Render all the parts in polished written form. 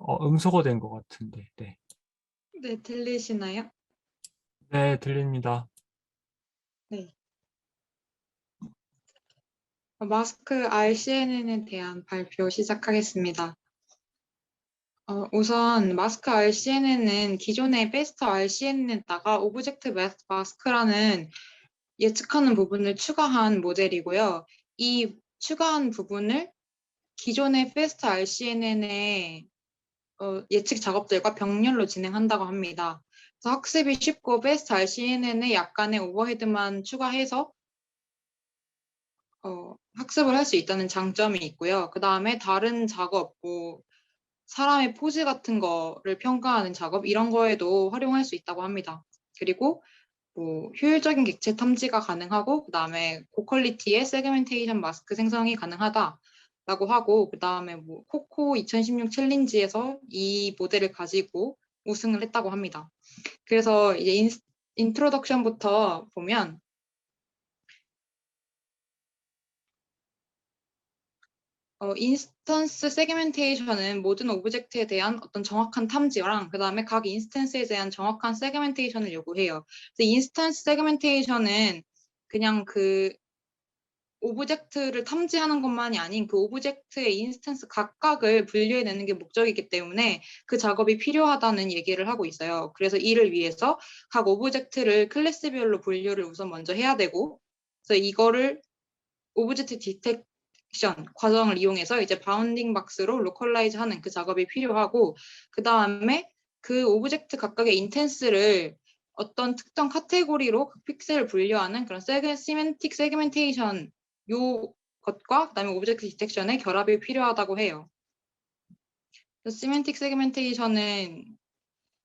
음소거 된 것 같은데. 네. 네, 들리시나요? 네, 들립니다. 네. 마스크 RCNN에 대한 발표 시작하겠습니다. 우선 마스크 RCNN은 기존의 베스트 RCNN에다가 오브젝트 마스크라는 예측하는 부분을 추가한 모델이고요. 이 추가한 부분을 기존의 베스트 RCNN의 예측 작업들과 병렬로 진행한다고 합니다. 그래서 학습이 쉽고 베스트 RCNN에 약간의 오버헤드만 추가해서 학습을 할 수 있다는 장점이 있고요. 그 다음에 다른 작업, 뭐 사람의 포즈 같은 거를 평가하는 작업 이런 거에도 활용할 수 있다고 합니다. 그리고 뭐 효율적인 객체 탐지가 가능하고 그 다음에 고퀄리티의 세그멘테이션 마스크 생성이 가능하다라고 하고 그 다음에 뭐 코코 2016 챌린지에서 이 모델을 가지고 우승을 했다고 합니다. 그래서 이제 인트로덕션부터 보면 인스턴스 세그멘테이션은 모든 오브젝트에 대한 어떤 정확한 탐지랑 그 다음에 각 인스턴스에 대한 정확한 세그멘테이션을 요구해요. 그래서 인스턴스 세그멘테이션은 그냥 그 오브젝트를 탐지하는 것만이 아닌 그 오브젝트의 인스턴스 각각을 분류해내는 게 목적이기 때문에 그 작업이 필요하다는 얘기를 하고 있어요. 그래서 이를 위해서 각 오브젝트를 클래스별로 분류를 우선 먼저 해야 되고 그래서 이거를 오브젝트 디텍션 과정을 이용해서 이제 바운딩 박스로 로컬라이즈 하는 그 작업이 필요하고 그 다음에 그 오브젝트 각각의 인텐스를 어떤 특정 카테고리로 그 픽셀을 분류하는 그런 시멘틱 세그멘테이션 요 것과 그다음에 오브젝트 디텍션의 결합이 필요하다고 해요. 시멘틱 세그멘테이션은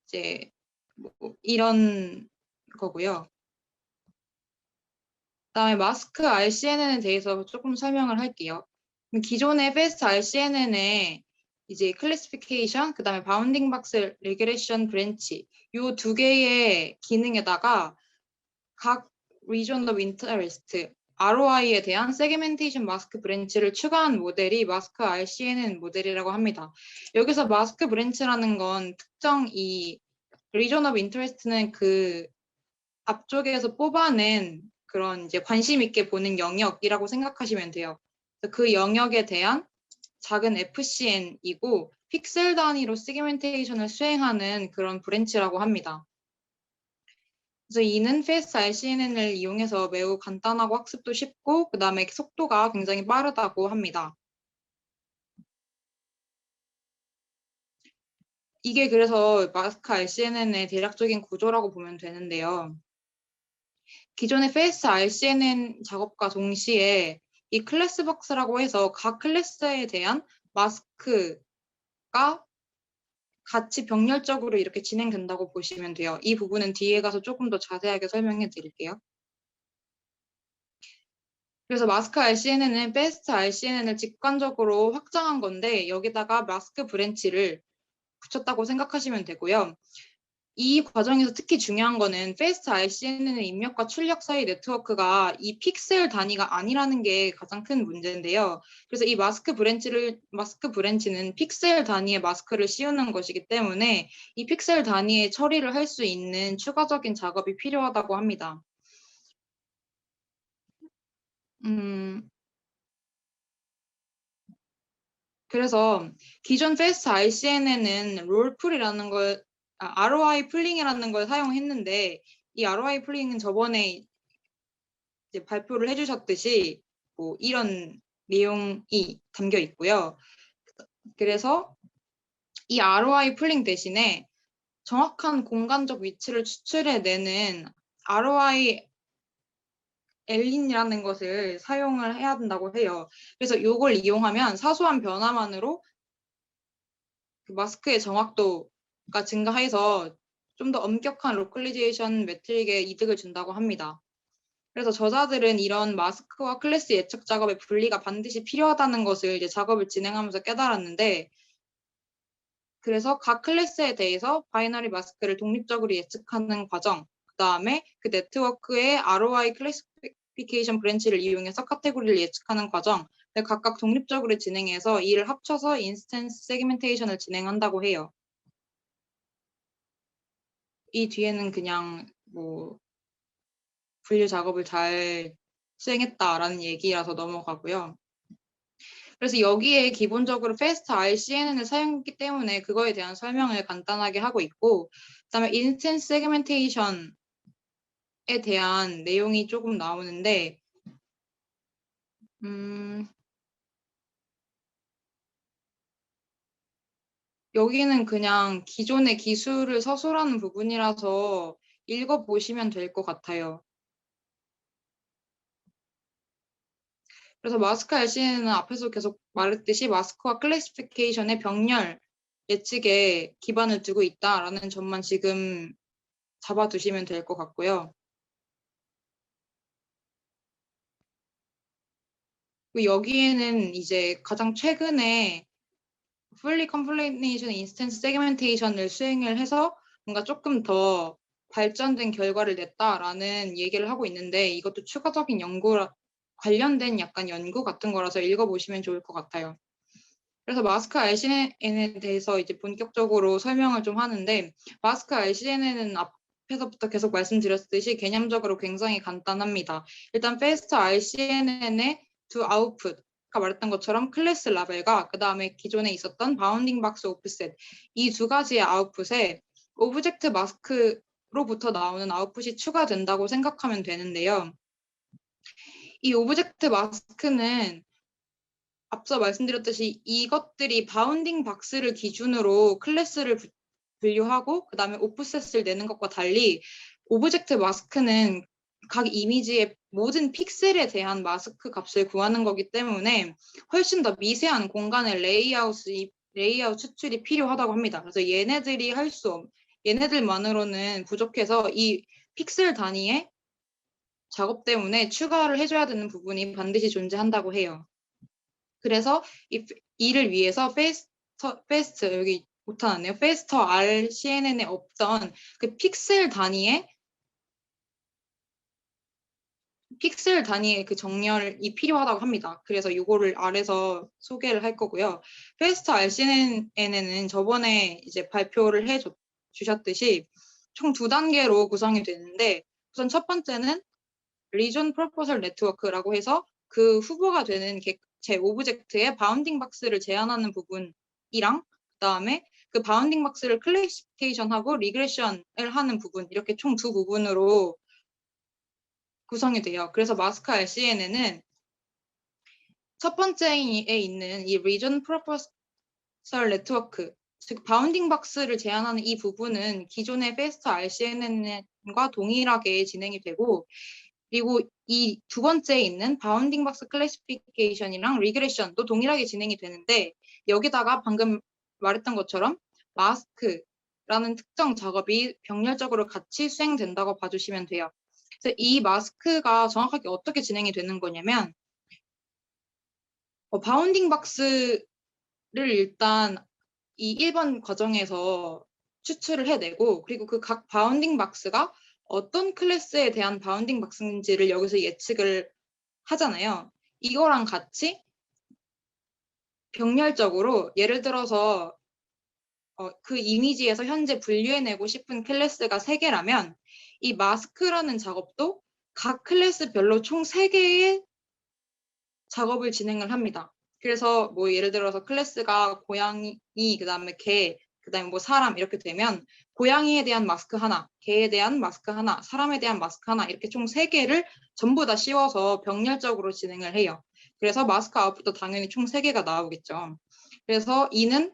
이제 뭐 이런 거고요. 그다음에 마스크 RCNN에 대해서 조금 설명을 할게요. 기존의 베스트 RCNN에 이제 클래시피케이션, 그다음에 바운딩 박스 레귤레이션 브랜치 요 두 개의 기능에다가 각 리전 오브 인터레스트 ROI에 대한 세그멘테이션 마스크 브랜치를 추가한 모델이 마스크 RCNN 모델이라고 합니다. 여기서 마스크 브랜치라는 건 특정 이 리전 오브 인터레스트는 그 앞쪽에서 뽑아낸 그런 이제 관심 있게 보는 영역이라고 생각하시면 돼요. 그 영역에 대한 작은 FCN이고 픽셀 단위로 세그멘테이션을 수행하는 그런 브랜치라고 합니다. 그래서 이는 Fast RCNN을 이용해서 매우 간단하고 학습도 쉽고 그 다음에 속도가 굉장히 빠르다고 합니다. 이게 그래서 마스크 RCNN의 대략적인 구조라고 보면 되는데요. 기존의 Fast RCNN 작업과 동시에 이 클래스박스라고 해서 각 클래스에 대한 마스크가 같이 병렬적으로 이렇게 진행된다고 보시면 돼요. 이 부분은 뒤에 가서 조금 더 자세하게 설명해 드릴게요. 그래서 마스크 RCNN은 베스트 RCNN을 직관적으로 확장한 건데 여기다가 마스크 브랜치를 붙였다고 생각하시면 되고요. 이 과정에서 특히 중요한 거는 페스트 RCNN의 입력과 출력 사이 네트워크가 이 픽셀 단위가 아니라는 게 가장 큰 문제인데요. 그래서 이 마스크 브랜치는 픽셀 단위의 마스크를 씌우는 것이기 때문에 이 픽셀 단위의 처리를 할 수 있는 추가적인 작업이 필요하다고 합니다. 그래서 기존 페스트 RCNN은 롤풀이라는 걸 ROI 풀링이라는 걸 사용했는데 이 ROI 풀링은 저번에 이제 발표를 해주셨듯이 뭐 이런 내용이 담겨 있고요. 그래서 이 ROI 풀링 대신에 정확한 공간적 위치를 추출해내는 ROI 엘린이라는 것을 사용을 해야 된다고 해요. 그래서 이걸 이용하면 사소한 변화만으로 그 마스크의 정확도가 증가해서 좀 더 엄격한 로컬리제이션 매트릭에 이득을 준다고 합니다. 그래서 저자들은 이런 마스크와 클래스 예측 작업의 분리가 반드시 필요하다는 것을 이제 작업을 진행하면서 깨달았는데 그래서 각 클래스에 대해서 바이너리 마스크를 독립적으로 예측하는 과정 그 다음에 그 네트워크의 ROI 클래시피케이션 브랜치를 이용해서 카테고리를 예측하는 과정 각각 독립적으로 진행해서 이를 합쳐서 인스턴스 세그멘테이션을 진행한다고 해요. 이 뒤에는 그냥 뭐 분류 작업을 잘 수행했다라는 얘기라서 넘어가고요. 그래서 여기에 기본적으로 fast RCNN을 사용했기 때문에 그거에 대한 설명을 간단하게 하고 있고, 그다음에 인스턴스 세그멘테이션에 대한 내용이 조금 나오는데, 여기는 그냥 기존의 기술을 서술하는 부분이라서 읽어보시면 될 것 같아요. 그래서 마스크 RCN은 앞에서 계속 말했듯이 마스크와 클래시피케이션의 병렬 예측에 기반을 두고 있다라는 점만 지금 잡아두시면 될 것 같고요. 그리고 여기에는 이제 가장 최근에 Fully Combination Instance Segmentation을 수행을 해서 뭔가 조금 더 발전된 결과를 냈다라는 얘기를 하고 있는데, 이것도 추가적인 연구라 관련된 약간 연구 같은 거라서 읽어보시면 좋을 것 같아요. 그래서 마스크 RCNN에 대해서 이제 본격적으로 설명을 좀 하는데, 마스크 RCNN은 앞에서부터 계속 말씀드렸듯이 개념적으로 굉장히 간단합니다. 일단 fast RCNN의 두 아웃풋, 아까 말했던 것처럼 클래스 라벨과 그 다음에 기존에 있었던 바운딩 박스 오프셋, 이 두 가지의 아웃풋에 오브젝트 마스크로부터 나오는 아웃풋이 추가된다고 생각하면 되는데요. 이 오브젝트 마스크는 앞서 말씀드렸듯이 이것들이 바운딩 박스를 기준으로 클래스를 분류하고 그 다음에 오프셋을 내는 것과 달리 오브젝트 마스크는 각 이미지의 모든 픽셀에 대한 마스크 값을 구하는 거기 때문에 훨씬 더 미세한 공간의 레이아웃 추출이 필요하다고 합니다. 그래서 얘네들만으로는 부족해서 이 픽셀 단위의 작업 때문에 추가를 해줘야 되는 부분이 반드시 존재한다고 해요. 그래서 이를 위해서 페스트 여기 못하네요. 페스터 RCNN에 없던 그 픽셀 단위의 그 정렬이 필요하다고 합니다. 그래서 이거를 아래서 소개를 할 거고요. 페스터 RCNN은 저번에 이제 발표를 주셨듯이 총 2단계로 구성이 되는데, 우선 첫 번째는 리전 프로포설 네트워크라고 해서 그 후보가 되는 제 오브젝트의 바운딩 박스를 제한하는 부분이랑 그다음에 그 바운딩 박스를 클래시피케이션하고 리그레션을 하는 부분, 이렇게 총 2부분으로 구성이 돼요. 그래서 마스크 RCNN은 첫 번째에 있는 이 리전 프로포설 네트워크, 즉 바운딩 박스를 제한하는 이 부분은 기존의 페스트 RCNN과 동일하게 진행이 되고, 그리고 이 두 번째에 있는 바운딩 박스 클래시피케이션이랑 리그레션도 동일하게 진행이 되는데, 여기다가 방금 말했던 것처럼 마스크라는 특정 작업이 병렬적으로 같이 수행된다고 봐주시면 돼요. 그래서 이 마스크가 정확하게 어떻게 진행이 되는 거냐면, 바운딩 박스를 일단 이 1번 과정에서 추출을 해내고, 그리고 그 각 바운딩 박스가 어떤 클래스에 대한 바운딩 박스인지를 여기서 예측을 하잖아요. 이거랑 같이 병렬적으로 예를 들어서 그 이미지에서 현재 분류해내고 싶은 클래스가 3개라면 이 마스크라는 작업도 각 클래스별로 총 3개의 작업을 진행을 합니다. 그래서 뭐 예를 들어서 클래스가 고양이, 그다음에 개, 그다음에 뭐 사람 이렇게 되면 고양이에 대한 마스크 하나, 개에 대한 마스크 하나, 사람에 대한 마스크 하나, 이렇게 총 3개를 전부 다 씌워서 병렬적으로 진행을 해요. 그래서 마스크 아웃풋도 당연히 총 3개가 나오겠죠. 그래서 이는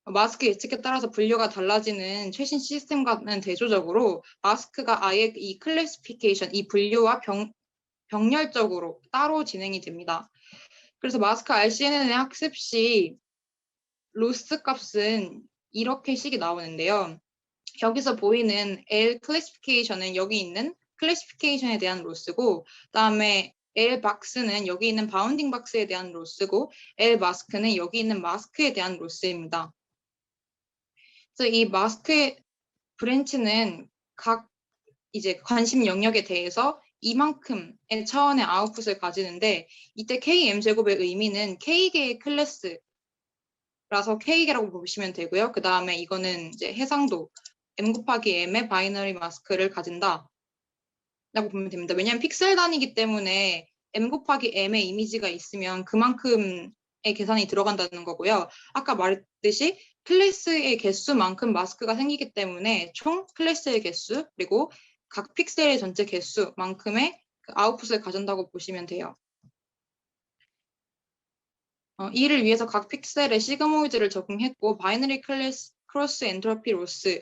마스크 예측에 따라서 분류가 달라지는 최신 시스템과는 대조적으로 마스크가 아예 이 클래시피케이션, 이 분류와 병렬적으로 따로 진행이 됩니다. 그래서 마스크 RCNN의 학습 시 로스 값은 이렇게 식이 나오는데요. 여기서 보이는 L 클래시피케이션은 여기 있는 클래시피케이션에 대한 로스고, 그다음에 L 박스는 여기 있는 바운딩 박스에 대한 로스고, L 마스크는 여기 있는 마스크에 대한 로스입니다. 그래서 이 마스크의 브랜치는 각 이제 관심 영역에 대해서 이만큼의 차원의 아웃풋을 가지는데 이때 KM제곱의 의미는 K개의 클래스라서 K개라고 보시면 되고요. 그 다음에 이거는 이제 해상도 M 곱하기 M의 바이너리 마스크를 가진다 라고 보면 됩니다. 왜냐하면 픽셀 단위이기 때문에 M 곱하기 M의 이미지가 있으면 그만큼의 계산이 들어간다는 거고요. 아까 말했듯이 클래스의 개수만큼 마스크가 생기기 때문에 총 클래스의 개수 그리고 각 픽셀의 전체 개수만큼의 그 아웃풋을 가진다고 보시면 돼요. 이를 위해서 각 픽셀에 시그모이드를 적용했고 바이너리 크로스 엔트로피 로스로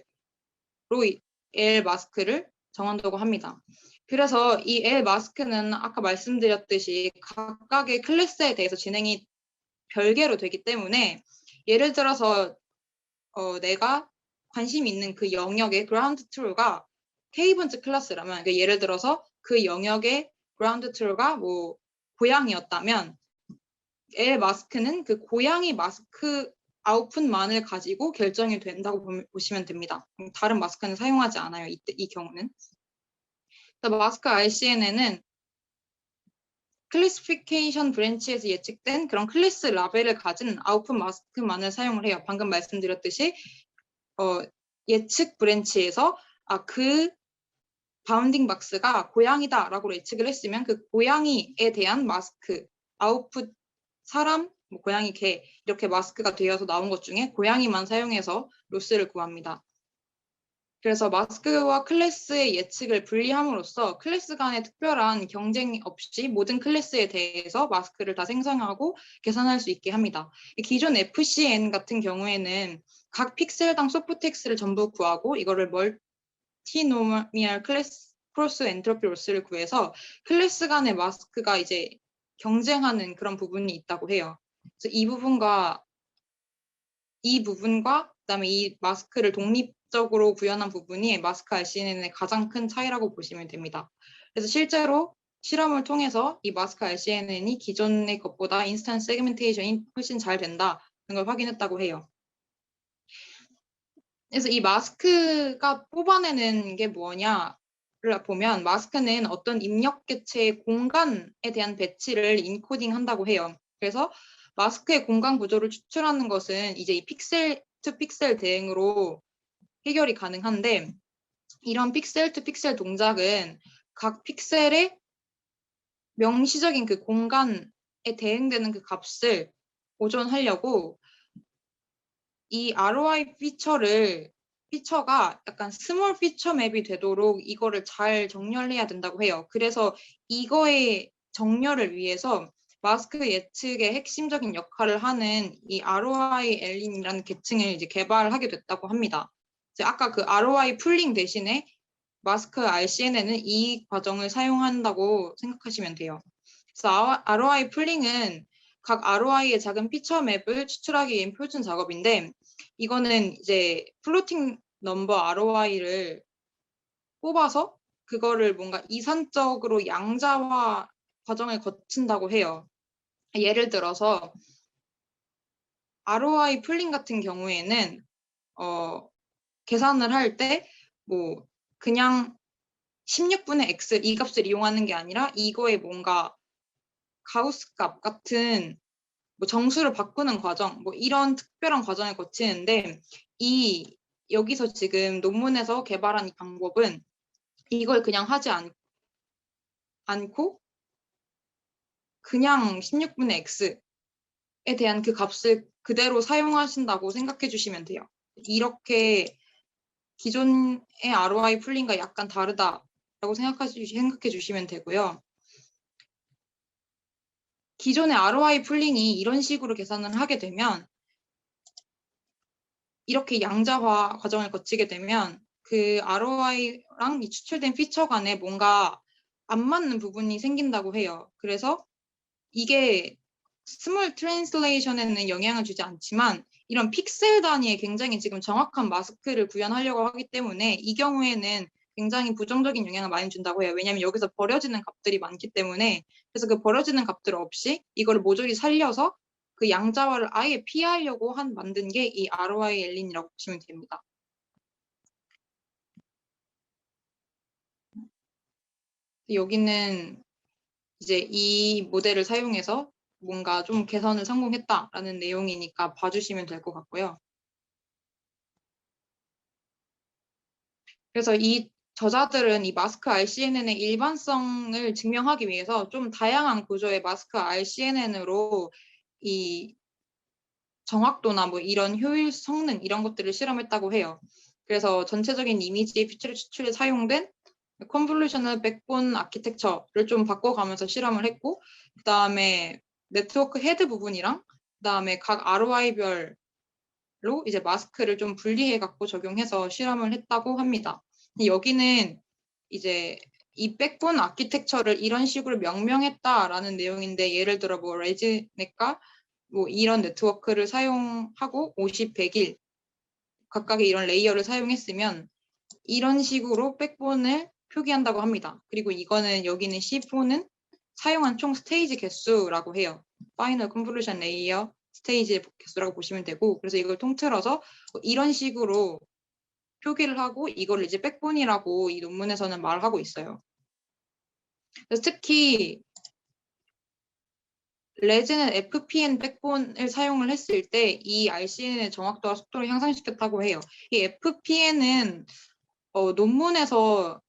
L 마스크를 정한다고 합니다. 그래서 이 L 마스크는 아까 말씀드렸듯이 각각의 클래스에 대해서 진행이 별개로 되기 때문에 예를 들어서 내가 관심 있는 그 영역의 그라운드 트루가 K번째 클래스라면 그러니까 예를 들어서 그 영역의 그라운드 트루가 뭐 고양이였다면 L 마스크는 그 고양이 마스크 아웃풋만을 가지고 결정이 된다고 보시면 됩니다. 다른 마스크는 사용하지 않아요. 이 경우는. 마스크 RCNN은 클래시피케이션 브랜치에서 예측된 그런 클래스 라벨을 가진 아웃풋 마스크만을 사용을 해요. 방금 말씀드렸듯이 예측 브랜치에서 그 바운딩 박스가 고양이다라고 예측을 했으면 그 고양이에 대한 마스크 아웃풋 사람, 뭐 고양이, 개 이렇게 마스크가 되어서 나온 것 중에 고양이만 사용해서 로스를 구합니다. 그래서 마스크와 클래스의 예측을 분리함으로써 클래스 간의 특별한 경쟁 없이 모든 클래스에 대해서 마스크를 다 생성하고 계산할 수 있게 합니다. 기존 FCN 같은 경우에는 각 픽셀당 소프텍스를 전부 구하고 이거를 멀티노미얼 클래스 크로스 엔트로피 로스를 구해서 클래스 간의 마스크가 이제 경쟁하는 그런 부분이 있다고 해요. 그래서 이 부분과 그다음에 이 마스크를 독립적으로 구현한 부분이 마스크 RCNN의 가장 큰 차이라고 보시면 됩니다. 그래서 실제로 실험을 통해서 이 마스크 RCNN이 기존의 것보다 인스턴트 세그멘테이션이 훨씬 잘 된다는 걸 확인했다고 해요. 그래서 이 마스크가 뽑아내는 게 뭐냐를 보면 마스크는 어떤 입력 개체의 공간에 대한 배치를 인코딩 한다고 해요. 그래서 마스크의 공간 구조를 추출하는 것은 이제 이 픽셀 투 픽셀 대응으로 해결이 가능한데 이런 픽셀 투 픽셀 동작은 각 픽셀의 명시적인 그 공간에 대응되는 그 값을 보존하려고 이 ROI 피처가 약간 스몰 피처 맵이 되도록 이거를 잘 정렬해야 된다고 해요. 그래서 이거의 정렬을 위해서 마스크 예측의 핵심적인 역할을 하는 이 ROI 엘린이라는 계층을 이제 개발하게 됐다고 합니다. 이제 아까 그 ROI 풀링 대신에 마스크 RCNN은 이 과정을 사용한다고 생각하시면 돼요. 그래서 ROI 풀링은 각 ROI의 작은 피처 맵을 추출하기 위한 표준 작업인데 이거는 이제 플로팅 넘버 ROI를 뽑아서 그거를 뭔가 이산적으로 양자화 과정을 거친다고 해요. 예를 들어서 ROI 풀링 같은 경우에는 계산을 할 때 뭐 그냥 16분의 x 이 값을 이용하는 게 아니라 이거에 뭔가 가우스 값 같은 뭐 정수를 바꾸는 과정, 뭐 이런 특별한 과정을 거치는데 여기서 지금 논문에서 개발한 이 방법은 이걸 그냥 하지 않고 그냥 16분의 x에 대한 그 값을 그대로 사용하신다고 생각해 주시면 돼요. 이렇게 기존의 ROI 풀링과 약간 다르다라고 생각해 주시면 되고요. 기존의 ROI 풀링이 이런 식으로 계산을 하게 되면 이렇게 양자화 과정을 거치게 되면 그 ROI랑 이 추출된 피처 간에 뭔가 안 맞는 부분이 생긴다고 해요. 그래서 이게 스몰 트랜슬레이션에는 영향을 주지 않지만 이런 픽셀 단위에 굉장히 지금 정확한 마스크를 구현하려고 하기 때문에 이 경우에는 굉장히 부정적인 영향을 많이 준다고 해요. 왜냐하면 여기서 버려지는 값들이 많기 때문에 그래서 그 버려지는 값들 없이 이거를 모조리 살려서 그 양자화를 아예 피하려고 만든 게 이 ROI 엘린이라고 보시면 됩니다. 여기는 이제 이 모델을 사용해서 뭔가 좀 개선을 성공했다라는 내용이니까 봐주시면 될 것 같고요. 그래서 이 저자들은 이 마스크 RCNN의 일반성을 증명하기 위해서 좀 다양한 구조의 마스크 RCNN으로 이 정확도나 뭐 이런 효율, 성능 이런 것들을 실험했다고 해요. 그래서 전체적인 이미지 피처 추출에 사용된 컨볼루셔널 백본 아키텍처를 좀 바꿔가면서 실험을 했고, 그 다음에 네트워크 헤드 부분이랑 그 다음에 각 ROI별로 이제 마스크를 좀 분리해 갖고 적용해서 실험을 했다고 합니다. 여기는 이제 이 백본 아키텍처를 이런 식으로 명명했다라는 내용인데, 예를 들어 뭐 레지넷과 뭐 이런 네트워크를 사용하고 50, 100일 각각의 이런 레이어를 사용했으면 이런 식으로 백본을 표기한다고 합니다. 그리고 이거는 여기는 C4는 사용한 총 스테이지 개수라고 해요. 파이널 컨볼루션 레이어 스테이지 개수라고 보시면 되고, 그래서 이걸 통틀어서 이런 식으로 표기를 하고 이걸 이제 백본이라고 이 논문에서는 말하고 있어요. 그래서 특히 레즈는 FPN 백본을 사용을 했을 때 이 RCN의 정확도와 속도를 향상시켰다고 해요. 이 FPN은 논문에서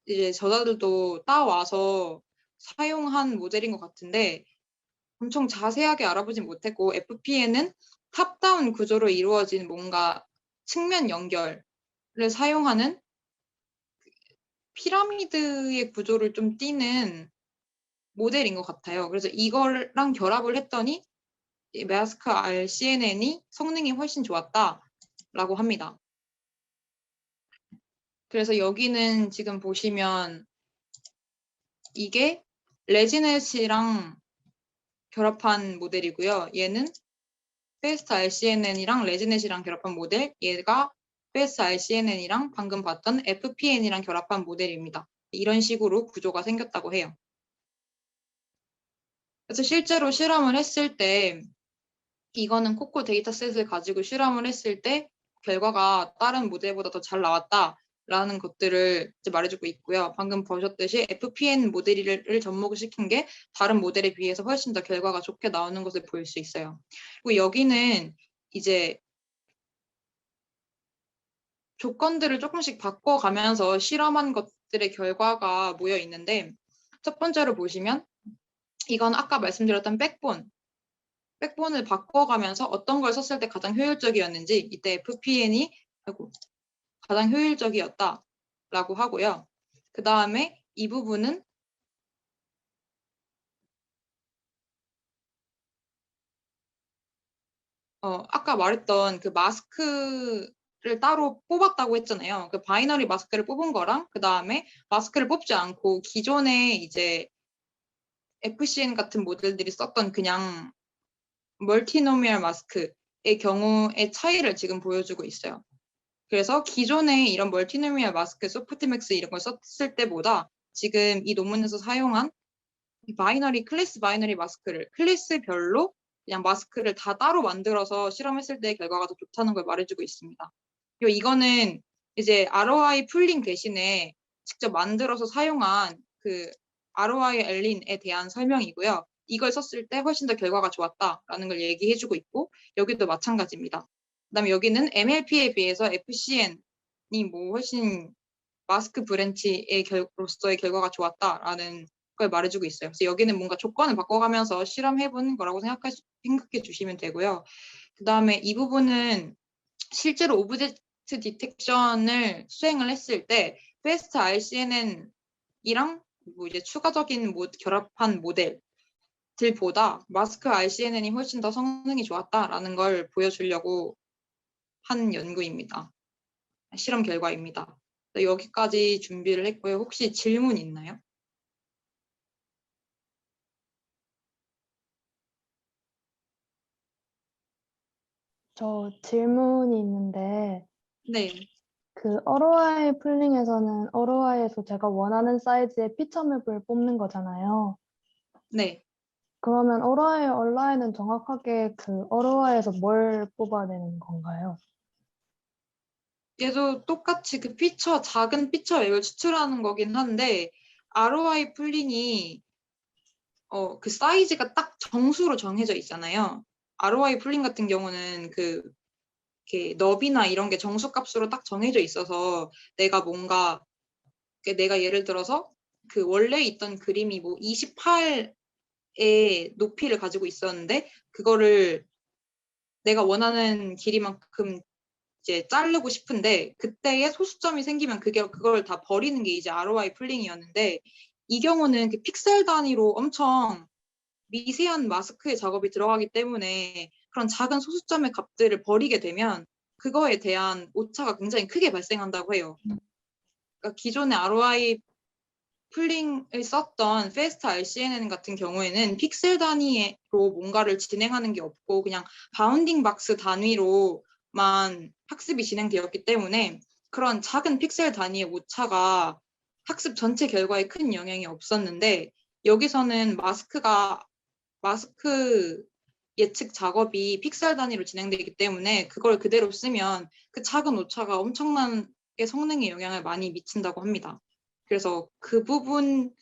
이제 저자들도 따와서 사용한 모델인 것 같은데 엄청 자세하게 알아보진 못했고, FPN은 탑다운 구조로 이루어진 뭔가 측면 연결을 사용하는 피라미드의 구조를 좀 띠는 모델인 것 같아요. 그래서 이거랑 결합을 했더니 마스크 RCNN이 성능이 훨씬 좋았다라고 합니다. 그래서 여기는 지금 보시면 이게 레지넷이랑 결합한 모델이고요. 얘는 페스트 RCNN이랑 레지넷이랑 결합한 모델, 얘가 페스트 RCNN이랑 방금 봤던 FPN이랑 결합한 모델입니다. 이런 식으로 구조가 생겼다고 해요. 그래서 실제로 실험을 했을 때 이거는 코코 데이터셋을 가지고 실험을 했을 때 결과가 다른 모델보다 더 잘 나왔다라는 것들을 이제 말해주고 있고요. 방금 보셨듯이 FPN 모델을 접목을 시킨 게 다른 모델에 비해서 훨씬 더 결과가 좋게 나오는 것을 볼 수 있어요. 그리고 여기는 이제 조건들을 조금씩 바꿔가면서 실험한 것들의 결과가 모여 있는데, 첫 번째로 보시면 이건 아까 말씀드렸던 백본을 바꿔가면서 어떤 걸 썼을 때 가장 효율적이었는지, 이때 FPN이 가장 효율적이었다라고 하고요. 그 다음에 이 부분은 아까 말했던 그 마스크를 따로 뽑았다고 했잖아요. 그 바이너리 마스크를 뽑은 거랑 그 다음에 마스크를 뽑지 않고 기존에 이제 FCN 같은 모델들이 썼던 그냥 멀티노미얼 마스크의 경우의 차이를 지금 보여주고 있어요. 그래서 기존에 이런 멀티노미얼 마스크, 소프트맥스 이런 걸 썼을 때보다 지금 이 논문에서 사용한 클래스 바이너리 마스크를 클래스별로 그냥 마스크를 다 따로 만들어서 실험했을 때 결과가 더 좋다는 걸 말해주고 있습니다. 그리고 이거는 이제 ROI 풀링 대신에 직접 만들어서 사용한 그 ROI 엘린에 대한 설명이고요. 이걸 썼을 때 훨씬 더 결과가 좋았다라는 걸 얘기해주고 있고, 여기도 마찬가지입니다. 그다음에 여기는 MLP에 비해서 FCN이 뭐 훨씬 마스크 브랜치로서의 결과가 좋았다라는 걸 말해주고 있어요. 그래서 여기는 뭔가 조건을 바꿔가면서 실험해본 거라고 생각해 주시면 되고요. 그 다음에 이 부분은 실제로 오브젝트 디텍션을 수행을 했을 때 페스트 RCNN이랑 뭐 이제 추가적인 결합한 모델들보다 마스크 RCNN이 훨씬 더 성능이 좋았다라는 걸 보여주려고 한 연구입니다. 실험 결과입니다. 여기까지 준비를 했고요. 혹시 질문 있나요? 저 질문이 있는데, 네, 그 ROI 풀링에서는 ROI에서 제가 원하는 사이즈의 피처맵을 뽑는 거잖아요. 네. 그러면 ROI 온라인은 정확하게 그 ROI에서 뭘 뽑아내는 건가요? 얘도 똑같이 그 작은 피처 앱을 추출하는 거긴 한데, ROI 풀링이 그 사이즈가 딱 정수로 정해져 있잖아요. ROI 풀링 같은 경우는 이렇게 너비나 이런 게 정수값으로 딱 정해져 있어서 내가 뭔가 내가 예를 들어서 그 원래 있던 그림이 뭐 28의 높이를 가지고 있었는데 그거를 내가 원하는 길이만큼 이제 자르고 싶은데 그때에 소수점이 생기면 그걸 다 버리는 게 이제 ROI 풀링이었는데 이 경우는 그 픽셀 단위로 엄청 미세한 마스크의 작업이 들어가기 때문에 그런 작은 소수점의 값들을 버리게 되면 그거에 대한 오차가 굉장히 크게 발생한다고 해요. 그러니까 기존의 ROI 풀링을 썼던 Fast RCNN 같은 경우에는 픽셀 단위로 뭔가를 진행하는 게 없고 그냥 바운딩 박스 단위로만 학습이 진행되었기 때문에 그런 작은 픽셀 단위의 오차가 학습 전체 결과에 큰 영향이 없었는데 여기서는 마스크 예측 작업이 픽셀 단위로 진행되기 때문에 그걸 그대로 쓰면 그 작은 오차가 엄청나게 성능에 영향을 많이 미친다고 합니다. 그래서 그 부분만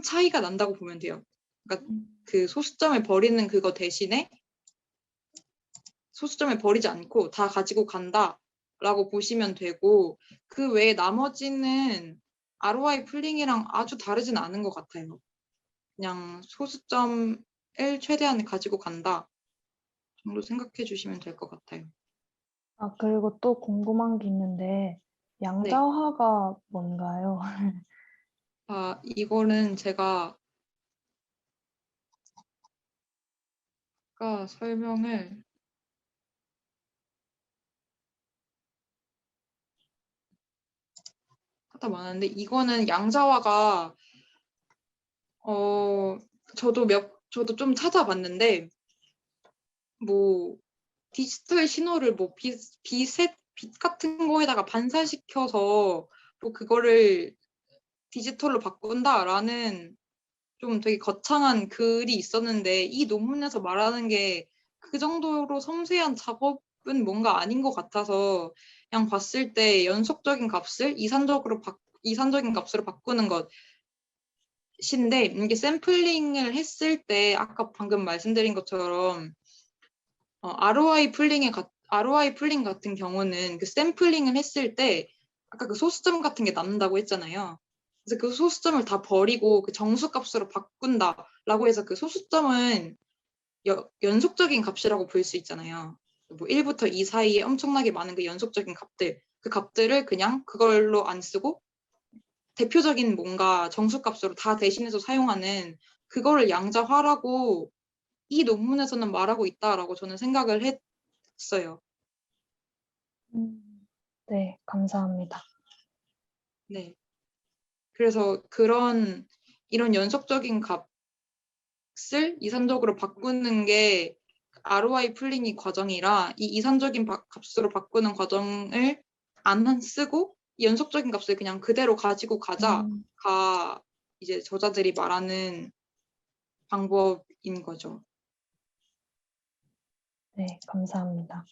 차이가 난다고 보면 돼요. 그러니까 그 소수점을 버리는 그거 대신에 소수점을 버리지 않고 다 가지고 간다라고 보시면 되고 그 외에 나머지는 ROI 풀링이랑 아주 다르진 않은 것 같아요. 그냥 소수점을 최대한 가지고 간다 정도 생각해 주시면 될 것 같아요. 아, 그리고 또 궁금한 게 있는데, 네. 양자화가 뭔가요? 이거는 제가 아까 설명을 하다 많았는데 이거는 양자화가 저도 좀 찾아봤는데 뭐 디지털 신호를 뭐 빛 같은 거에다가 반사시켜서 뭐 그거를 디지털로 바꾼다라는 좀 되게 거창한 글이 있었는데 이 논문에서 말하는 게 그 정도로 섬세한 작업은 뭔가 아닌 것 같아서 그냥 봤을 때 연속적인 값을 이산적인 값으로 바꾸는 것인데 이게 샘플링을 했을 때 아까 방금 말씀드린 것처럼 ROI 풀링 같은 경우는 그 샘플링을 했을 때 아까 그 소수점 같은 게 남는다고 했잖아요. 그래서 그 소수점을 다 버리고 그 정수값으로 바꾼다라고 해서 그 소수점은 연속적인 값이라고 볼 수 있잖아요. 뭐 1부터 2 사이에 엄청나게 많은 그 연속적인 값들, 그 값들을 그냥 그걸로 안 쓰고 대표적인 뭔가 정수값으로 다 대신해서 사용하는 그거를 양자화라고 이 논문에서는 말하고 있다라고 저는 생각을 했어요. 네, 감사합니다. 네. 그래서 이런 연속적인 값을 이산적으로 바꾸는 게 ROI 풀링이 과정이라 이 이산적인 값으로 바꾸는 과정을 안 쓰고 연속적인 값을 그냥 그대로 가지고 가자가 이제 저자들이 말하는 방법인 거죠. 네, 감사합니다.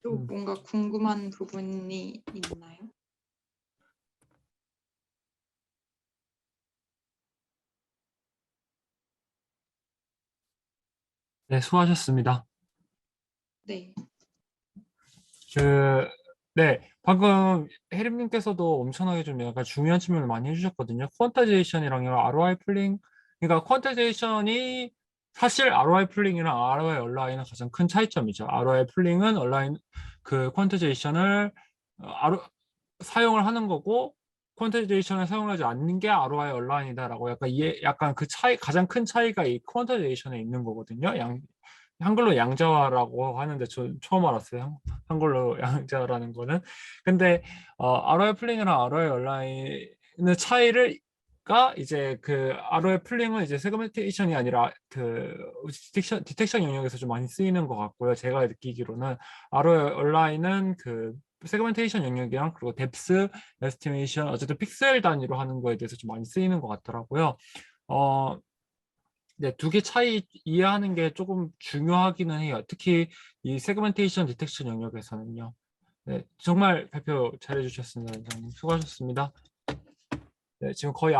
또 뭔가 궁금한 부분이 있나요? 네, 수고하셨습니다. 네. 네, 방금 혜림님께서도 엄청나게 좀 약간 중요한 질문을 많이 해주셨거든요. 퀀타제이션이랑 ROI 풀링, 그러니까 퀀타제이션이 사실 ROI 풀링이랑 ROI 얼라인은 가장 큰 차이점이죠. ROI 풀링은 얼라인 그 퀀타제이션을 사용을 하는 거고 퀀타제이션을 사용하지 않는 게 ROI 얼라인이다라고 약간 그 차이 가장 큰 차이가 이 퀀타제이션에 있는 거거든요. 한글로 양자화라고 하는데 저 처음 알았어요. 한글로 양자라는 거는. 근데 ROI 풀링이랑 ROI 얼라인의 차이가 이제 그 ROI 풀링은 이제 세그멘테이션이 아니라 그 디텍션 영역에서 좀 많이 쓰이는 것 같고요. 제가 느끼기로는 ROI 얼라인은 그 세그멘테이션 영역이랑 그리고 뎁스 에스티메이션 어쨌든 픽셀 단위로 하는 거에 대해서 좀 많이 쓰이는 것 같더라고요. 네, 두 개 차이 이해하는 게 조금 중요하기는 해요. 특히 이 세그멘테이션 디텍션 영역에서는요. 네, 정말 발표 잘해주셨습니다. 원장님 수고하셨습니다. 네, 지금 거의